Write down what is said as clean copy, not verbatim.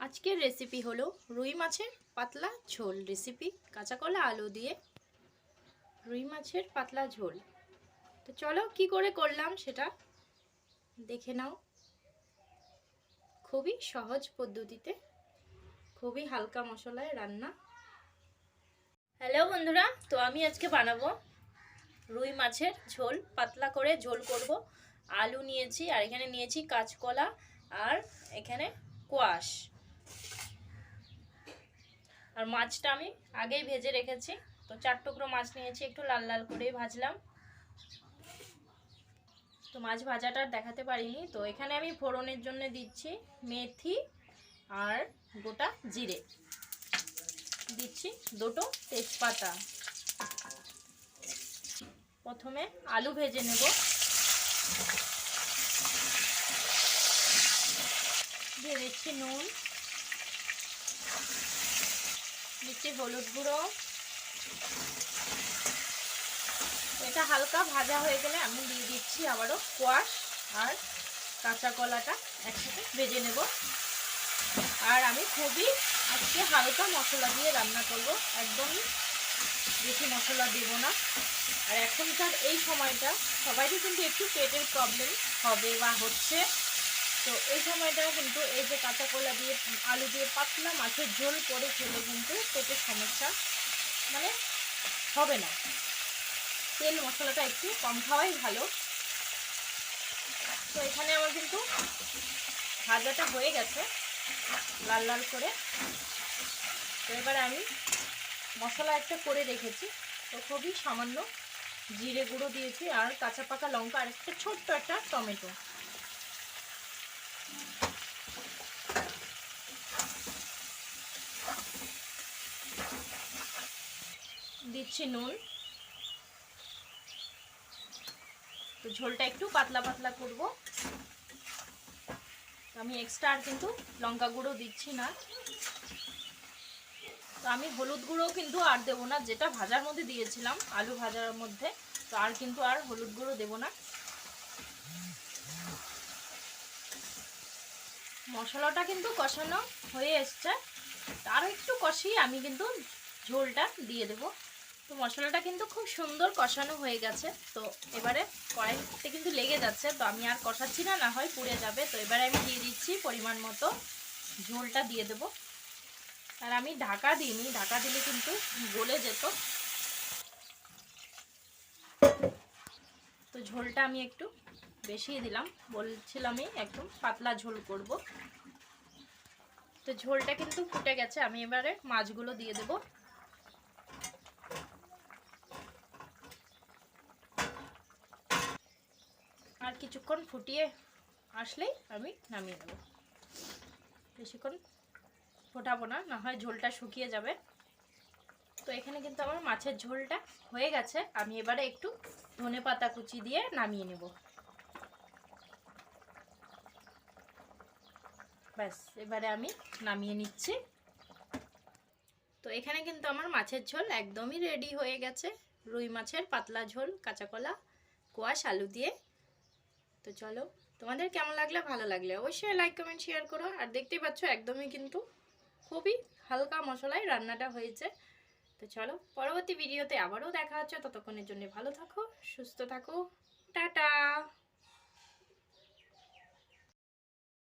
আজকের রেসিপি হলো রুই মাছের পাতলা ঝোল রেসিপি। কাঁচা কলা আলু দিয়ে রুই মাছের পাতলা ঝোল। তো চলো কি করে করলাম সেটা দেখে নাও। খুবই সহজ পদ্ধতিতে, খুবই হালকা মশলায় রান্না। হ্যালো বন্ধুরা, তো আমি আজকে বানাবো রুই মাছের ঝোল। পাতলা করে ঝোল করব। আলু নিয়েছি, আর এখানে নিয়েছি কাঁচকলা, আর এখানে কোয়াশ। আর মাছটা আমি আগেই ভেজে রেখেছি। তো 4 টুকরো মাছ নিয়েছি, একটু লাল লাল করে ভাজলাম। তো মাছ ভাজাটা দেখাতে পারিনি। তো এখানে আমি ফোড়নের জন্য দিচ্ছি মেথি আর গোটা জিরে, দিচ্ছি দুটো তেজপাতা। প্রথমে আলু ভেজে নেব। দিয়ে দিচ্ছি নুন, দিচ্ছি হলুদ গুঁড়ো। এটা হালকা ভাজা হয়ে গেলে আমি দিয়ে দিচ্ছি আবারও কোয়াশ আর কাঁচা কলাটা একসাথে ভেজে নেব। আর আমি খুবই আজকে হালকা মশলা দিয়ে রান্না করব, একদমই বেশি মশলা দেব না। আর এখনকার এই সময়টা সবারই কিন্তু একটু পেটের প্রবলেম হবে বা হচ্ছে। তো এই সময়টা কিন্তু এই যে কাঁচা কলা দিয়ে আলু দিয়ে পাতলা মাছের ঝোল করে খেলে কিন্তু পেটের সমস্যা মানে হবে না। তেল মশলাটা একটু কম খাওয়াই ভালো। তো এখানে আমার কিন্তু ভাজাটা হয়ে গেছে লাল লাল করে। তো এবার আমি মশলা একটা করে রেখেছি। তো খুবই সামান্য জিরে গুঁড়ো দিয়েছি, আর কাঁচা পাকা লঙ্কা, আর একটা ছোট্ট একটা টমেটো। দিচ্ছি নুন। তো ঝোলটা একটু পাতলা পাতলা করব। আমি এক্সট্রা আর কিন্তু লঙ্কা গুঁড়ো দিচ্ছি না। তো আমি হলুদ গুঁড়ো কিন্তু আর দেবো না, যেটা ভাজার মধ্যে দিয়েছিলাম আলু ভাজার মধ্যে। তো আর কিন্তু আর হলুদ গুঁড়ো দেবো না। মশলাটা কিন্তু কষানো হয়ে এসছে। আরও একটু কষিয়ে আমি কিন্তু ঝোলটা দিয়ে দেব। তো মশলাটা কিন্তু খুব সুন্দর কষানো হয়ে গেছে। তো এবারে কড়াইতে কিন্তু লেগে যাচ্ছে, তো আমি আর কষাচ্ছি না, না হয় পুড়ে যাবে। তো এবারে আমি দিয়ে দিচ্ছি পরিমাণ মতো ঝোলটা দিয়ে দেব। আর আমি ঢাকা দিইনি, ঢাকা দিলে কিন্তু গলে যেত। তো ঝোলটা আমি একটু বেশিই দিলাম, বলছিলামই একটু পাতলা ঝোল করব। তো ঝোলটা কিন্তু ফুটে গেছে। আমি এবারে মাছগুলো দিয়ে দেব। আর কিছুক্ষণ ফুটিয়ে আসলেই আমি নামিয়ে দেব। বেশিক্ষণ ফোটাবো না, না হয় ঝোলটা শুকিয়ে যাবে। তো এখানে কিন্তু আমার মাছের ঝোলটা হয়ে গেছে। আমি এবারে একটু ধনেপাতা কুচি দিয়ে নামিয়ে নেব। ব্যাস, এবারে আমি নামিয়ে নিচ্ছি। তো এখানে কিন্তু আমার মাছের ঝোল একদমই রেডি হয়ে গেছে। রুই মাছের পাতলা ঝোল, কাঁচা কলা, কোয়াশ, আলু দিয়ে। তো চলো, তোমাদের কেমন লাগলে, ভালো লাগলে অবশ্যই লাইক কমেন্ট শেয়ার করো। আর দেখতেই পাচ্ছ একদমই কিন্তু খুবই হালকা মশলায় রান্নাটা হয়েছে। তো চলো, পরবর্তী ভিডিওতে আবারও দেখা হচ্ছে। ততক্ষণের জন্য ভালো থাকো, সুস্থ থাকো, টাটা।